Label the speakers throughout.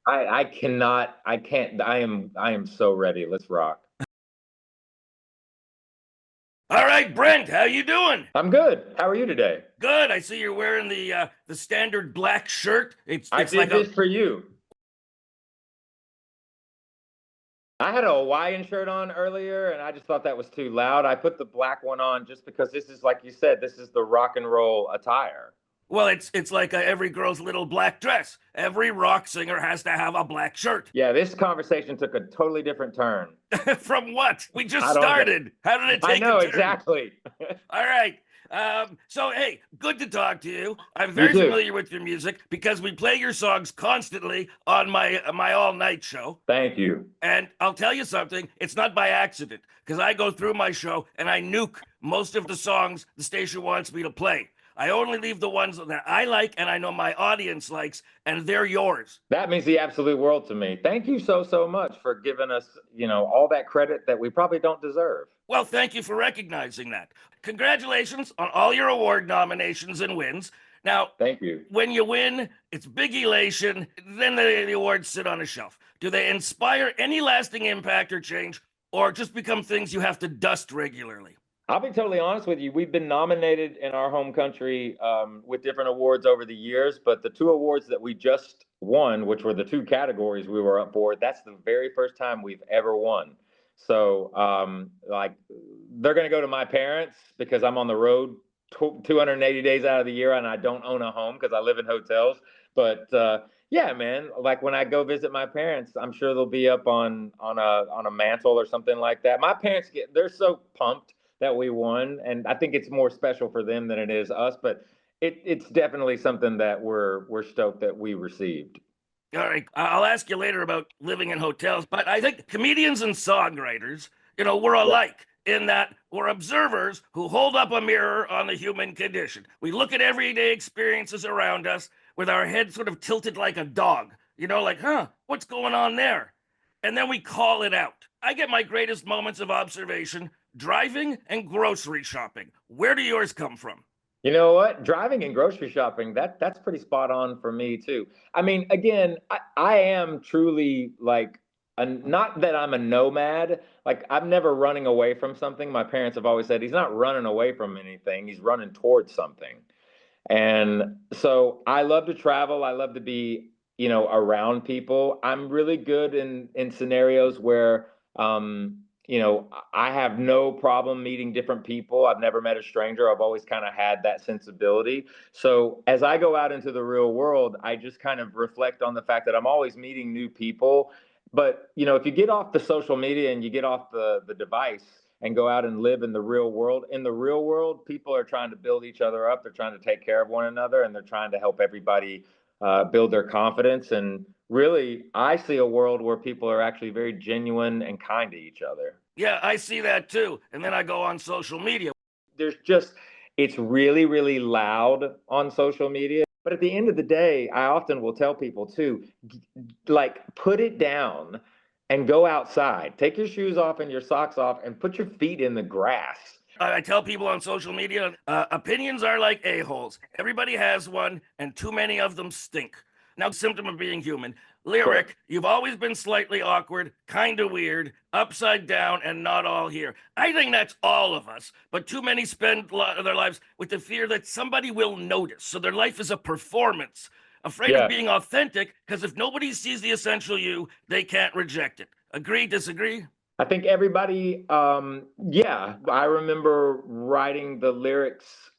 Speaker 1: I can't, I am so ready. Let's rock.
Speaker 2: All right, Brent, how you doing?
Speaker 1: I'm good. How are you today?
Speaker 2: Good. I see you're wearing the standard black shirt. It's
Speaker 1: I
Speaker 2: it's like
Speaker 1: did
Speaker 2: a
Speaker 1: this for you. I had a Hawaiian shirt on earlier and I just thought that was too loud. I put the black one on just because this is, like you said, this is the rock and roll attire.
Speaker 2: well, it's like every girl's little black dress. Every rock singer has to have a black shirt.
Speaker 1: Yeah, this conversation took a totally different turn.
Speaker 2: From what? We just
Speaker 1: I don't know.
Speaker 2: started. How did it
Speaker 1: I
Speaker 2: take a
Speaker 1: know
Speaker 2: turn?
Speaker 1: exactly.
Speaker 2: All right. So hey, good to talk to you. I'm
Speaker 1: You
Speaker 2: very
Speaker 1: too.
Speaker 2: familiar with your music because we play your songs constantly on my all night show.
Speaker 1: Thank you.
Speaker 2: And I'll tell you something, it's not by accident, because I go through my show and I nuke most of the songs the station wants me to play. I only leave the ones that I like and I know my audience likes, and they're yours.
Speaker 1: That means the absolute world to me. Thank you so, so much for giving us, all that credit that we probably don't deserve.
Speaker 2: Well, thank you for recognizing that. Congratulations on all your award nominations and wins. Now,
Speaker 1: Thank you.
Speaker 2: when you win, it's big elation, then the awards sit on a shelf. Do they inspire any lasting impact or change, or just become things you have to dust regularly?
Speaker 1: I'll be totally honest with you. We've been nominated in our home country with different awards over the years, but the two awards that we just won, which were the two categories we were up for, that's the very first time we've ever won. So, like, they're going to go to my parents because I'm on the road 280 days out of the year and I don't own a home because I live in hotels. But yeah, man, like when I go visit my parents, I'm sure they'll be up on a mantle or something like that. My parents they're so pumped that we won, and I think it's more special for them than it is us. But it's definitely something that we're stoked that we received.
Speaker 2: All right, I'll ask you later about living in hotels, but I think comedians and songwriters, we're
Speaker 1: Yeah.
Speaker 2: alike in that we're observers who hold up a mirror on the human condition. We look at everyday experiences around us with our head sort of tilted like a dog, like, huh, what's going on there? And then we call it out. I get my greatest moments of observation driving and grocery shopping. Where do yours come from?
Speaker 1: You know what? Driving and grocery shopping, that's pretty spot on for me too. I mean, again, I am truly like not that I'm a nomad, like I'm never running away from something. My parents have always said he's not running away from anything, he's running towards something. And so I love to travel. I love to be, around people. I'm really good in scenarios where I have no problem meeting different people. I've never met a stranger. I've always kind of had that sensibility. So as I go out into the real world, I just kind of reflect on the fact that I'm always meeting new people. But if you get off the social media and you get off the device and go out and live in the real world, in the real world, people are trying to build each other up. They're trying to take care of one another, and they're trying to help everybody build their confidence. And really, I see a world where people are actually very genuine and kind to each other.
Speaker 2: Yeah, I see that too. And then I go on social media.
Speaker 1: There's just, it's really, really loud on social media. But at the end of the day, I often will tell people too, like, put it down and go outside. Take your shoes off and your socks off and put your feet in the grass.
Speaker 2: I tell people on social media, opinions are like a-holes. Everybody has one, and too many of them stink. Now, symptom of being human.
Speaker 1: Sure.
Speaker 2: Lyric, you've always been slightly awkward, kind of weird, upside down, and not all here. I think that's all of us, but too many spend their lives with the fear that somebody will notice. So their life is a performance, afraid of
Speaker 1: Yeah.
Speaker 2: being authentic, because if nobody sees the essential you, they can't reject it. Agree, disagree?
Speaker 1: I think everybody, yeah, I remember writing the lyrics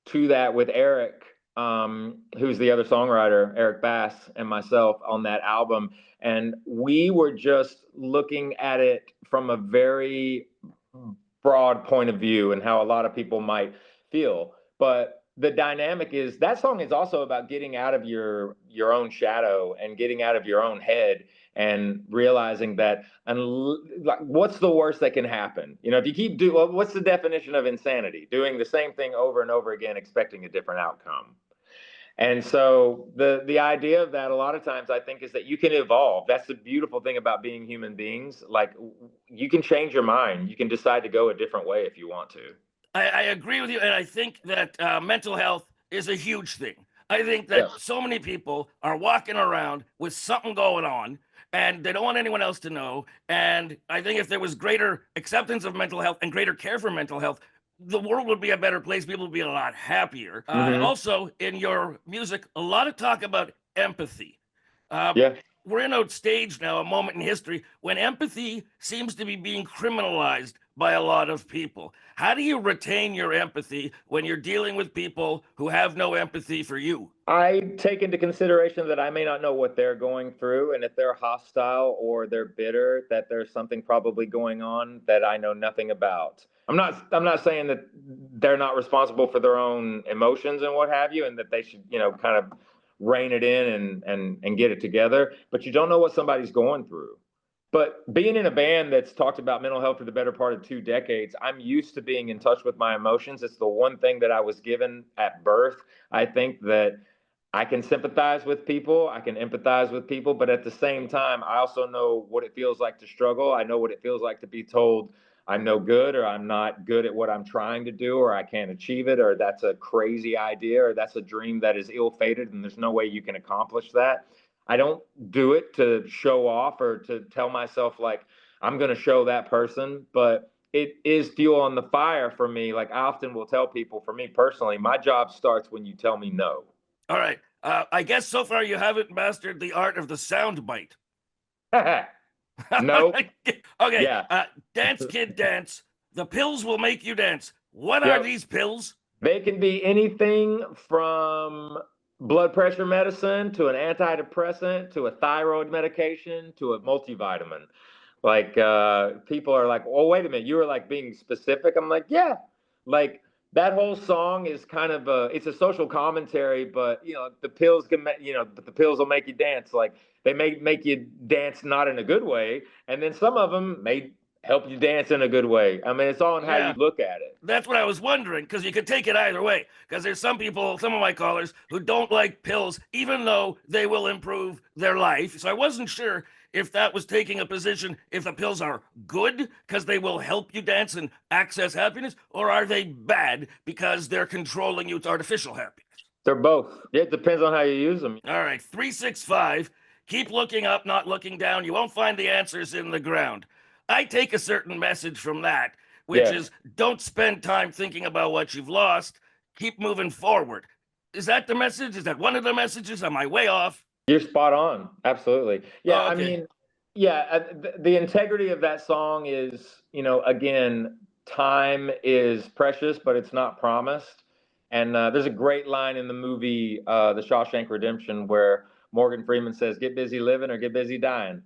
Speaker 1: to that with Eric, who's the other songwriter, Eric Bass, and myself on that album. And we were just looking at it from a very broad point of view and how a lot of people might feel. But the dynamic is that song is also about getting out of your own shadow and getting out of your own head and realizing that, and like, what's the worst that can happen? If you keep what's the definition of insanity? Doing the same thing over and over again, expecting a different outcome. And so the idea of that a lot of times I think is that you can evolve. That's the beautiful thing about being human beings. Like, you can change your mind. You can decide to go a different way if you want to.
Speaker 2: I agree with you, and I think that mental health is a huge thing. I think
Speaker 1: Yeah.
Speaker 2: that so many people are walking around with something going on and they don't want anyone else to know. And I think if there was greater acceptance of mental health and greater care for mental health, the world would be a better place. People would be a lot happier. Also, in your music, a lot of talk about empathy. Uh,
Speaker 1: Yeah.
Speaker 2: we're in a stage now, a moment in history, when empathy seems to be being criminalized by a lot of people. How do you retain your empathy when you're dealing with people who have no empathy for you?
Speaker 1: I take into consideration that I may not know what they're going through, and if they're hostile or they're bitter, that there's something probably going on that I know nothing about. I'm not saying that they're not responsible for their own emotions and what have you, and that they should, kind of rein it in and get it together, but you don't know what somebody's going through. But being in a band that's talked about mental health for the better part of 2 decades, I'm used to being in touch with my emotions. It's the one thing that I was given at birth. I think that I can sympathize with people, I can empathize with people, but at the same time, I also know what it feels like to struggle. I know what it feels like to be told I'm no good, or I'm not good at what I'm trying to do, or I can't achieve it, or that's a crazy idea, or that's a dream that is ill fated and there's no way you can accomplish that. I don't do it to show off or to tell myself like I'm going to show that person, but it is fuel on the fire for me. Like I often will tell people, for me personally, my job starts when you tell me no.
Speaker 2: All right. I guess so far you haven't mastered the art of the sound bite.
Speaker 1: No.
Speaker 2: Okay.
Speaker 1: Yeah.
Speaker 2: Dance, kid, dance. The pills will make you dance. What are
Speaker 1: Yep.
Speaker 2: these pills?
Speaker 1: They can be anything from blood pressure medicine to an antidepressant to a thyroid medication to a multivitamin. Like people are like, "Oh, wait a minute, you were like being specific." I'm like, "Yeah." Like that whole song is kind of it's a social commentary, but the pills can, but the pills will make you dance. Like they may make you dance not in a good way, and then some of them may help you dance in a good way. I mean, it's all in how you
Speaker 2: Yeah.
Speaker 1: look at it.
Speaker 2: That's what I was wondering, because you could take it either way. Because there's some people, some of my callers, who don't like pills, even though they will improve their life. So I wasn't sure if that was taking a position, if the pills are good because they will help you dance and access happiness, or are they bad because they're controlling you to artificial happiness?
Speaker 1: They're both. It depends on how you use them.
Speaker 2: All right, 365. Keep looking up, not looking down. You won't find the answers in the ground. I take a certain message from that, which
Speaker 1: Yeah.
Speaker 2: is don't spend time thinking about what you've lost. Keep moving forward. Is that the message? Is that one of the messages? Am I way off?
Speaker 1: You're spot on. Absolutely. Yeah,
Speaker 2: Oh,
Speaker 1: I
Speaker 2: okay.
Speaker 1: mean, yeah, the integrity of that song is, again, time is precious, but it's not promised. And there's a great line in the movie The Shawshank Redemption where Morgan Freeman says, "Get busy living or get busy dying."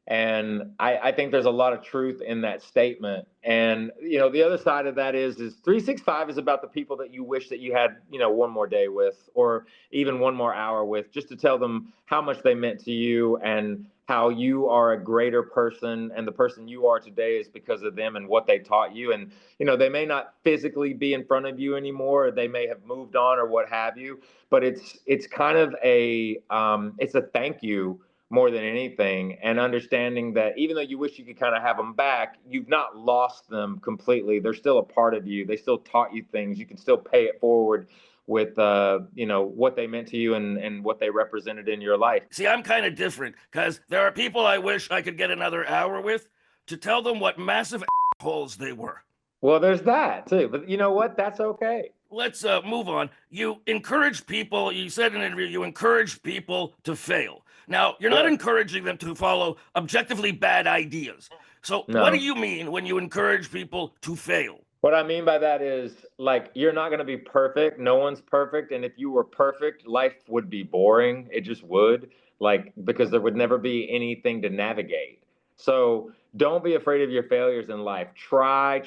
Speaker 1: And I think there's a lot of truth in that statement. And the other side of that is 365 is about the people that you wish that you had, one more day with, or even one more hour with, just to tell them how much they meant to you and how you are a greater person, and the person you are today is because of them and what they taught you. And they may not physically be in front of you anymore, or they may have moved on or what have you, but it's kind of it's a thank you more than anything, and understanding that even though you wish you could kind of have them back, you've not lost them completely. They're still a part of you. They still taught you things. You can still pay it forward with what they meant to you and what they represented in your life.
Speaker 2: See, I'm kind of different because there are people I wish I could get another hour with to tell them what massive holes they were.
Speaker 1: Well, there's that too, but you know what? That's okay.
Speaker 2: Let's move on. You encourage people, you said in an interview, you encourage people to fail. Now, you're not
Speaker 1: Yeah.
Speaker 2: encouraging them to follow objectively bad ideas. So, what do
Speaker 1: No.
Speaker 2: you mean when you encourage people to fail?
Speaker 1: What I mean by that is, like, you're not going to be perfect. No one's perfect. And if you were perfect, life would be boring. It just would, like, because there would never be anything to navigate. So don't be afraid of your failures in life. Try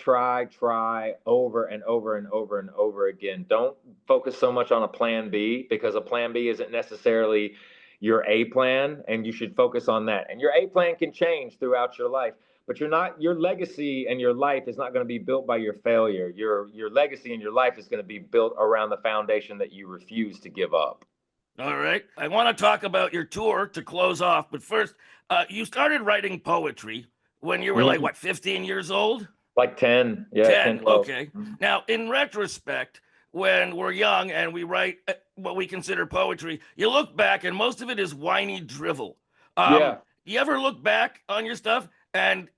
Speaker 1: over and over and over and over again. Don't focus so much on a plan B, because a plan B isn't necessarily your A plan, and you should focus on that. And your A plan can change throughout your life, but your legacy and your life is not going to be built by your failure. Your legacy and your life is going to be built around the foundation that you refuse to give up.
Speaker 2: All right. I want to talk about your tour to close off. But first, you started writing poetry when you were like,
Speaker 1: Mhm.
Speaker 2: what, 15 years old?
Speaker 1: Like 10, yeah, 10,
Speaker 2: 10.
Speaker 1: 12.
Speaker 2: Okay.
Speaker 1: Mhm.
Speaker 2: Now, in retrospect, when we're young and we write what we consider poetry, you look back and most of it is whiny drivel.
Speaker 1: Yeah.
Speaker 2: Do you ever look back on your stuff and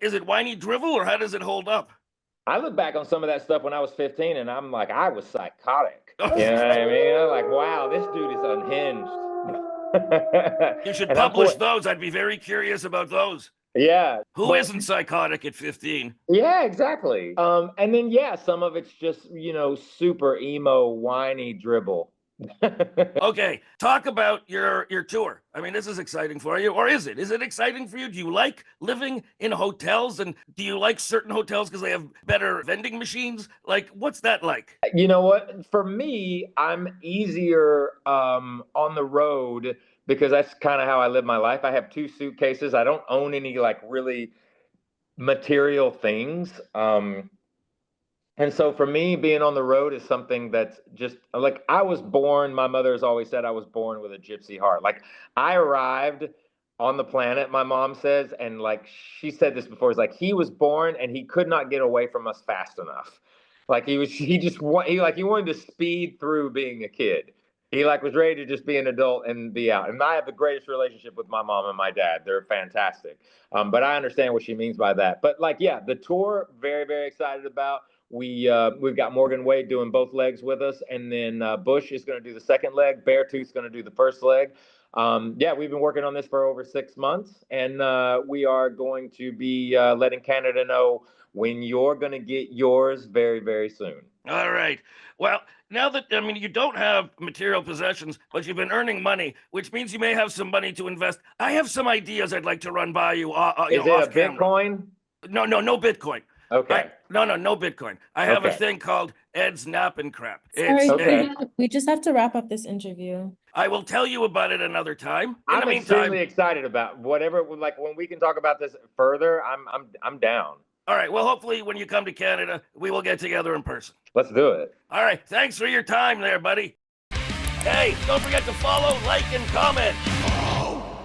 Speaker 2: is it whiny drivel or how does it hold up?
Speaker 1: I look back on some of that stuff when I was 15 and I'm like, I was psychotic. You know what I mean? I'm like, wow, this dude is unhinged.
Speaker 2: You should
Speaker 1: And I'm
Speaker 2: publish those. I'd be very curious about those.
Speaker 1: yeah.
Speaker 2: Who isn't psychotic at 15?
Speaker 1: Yeah, exactly. And then yeah, some of it's just, super emo, whiny dribble.
Speaker 2: Okay, talk about your tour. I mean, this is exciting for you, or is it? Is it exciting for you? Do you like living in hotels, and do you like certain hotels because they have better vending machines? Like, what's that like?
Speaker 1: You know what? For me, I'm easier on the road because that's kind of how I live my life. I have 2 suitcases. I don't own any like really material things. And so for me, being on the road is something that's just like I was born. My mother has always said I was born with a gypsy heart. Like I arrived on the planet, my mom says, and like she said this before, it's like he was born and he could not get away from us fast enough. Like he wanted to speed through being a kid. He like was ready to just be an adult and be out. And I have the greatest relationship with my mom and my dad. They're fantastic. But I understand what she means by that. But like, yeah, the tour, very, very excited about. We've got Morgan Wade doing both legs with us, and then Bush is going to do the second leg. Beartooth's going to do the first leg. Yeah, we've been working on this for over 6 months, and we are going to be letting Canada know when you're going to get yours very, very soon.
Speaker 2: All right. Well, now that you don't have material possessions, but you've been earning money, which means you may have some money to invest. I have some ideas I'd like to run by you.
Speaker 1: Is it a Bitcoin?
Speaker 2: No, no Bitcoin.
Speaker 1: Okay.
Speaker 2: No Bitcoin. I have a thing called Ed's Nap and Crap.
Speaker 3: Sorry, we just have to wrap up this interview.
Speaker 2: I will tell you about it another time.
Speaker 1: I'm extremely excited about whatever. Like when we can talk about this further, I'm down.
Speaker 2: All right. Well, hopefully when you come to Canada, we will get together in person.
Speaker 1: Let's do it.
Speaker 2: All right. Thanks for your time there, buddy. Hey, don't forget to follow, like, and comment.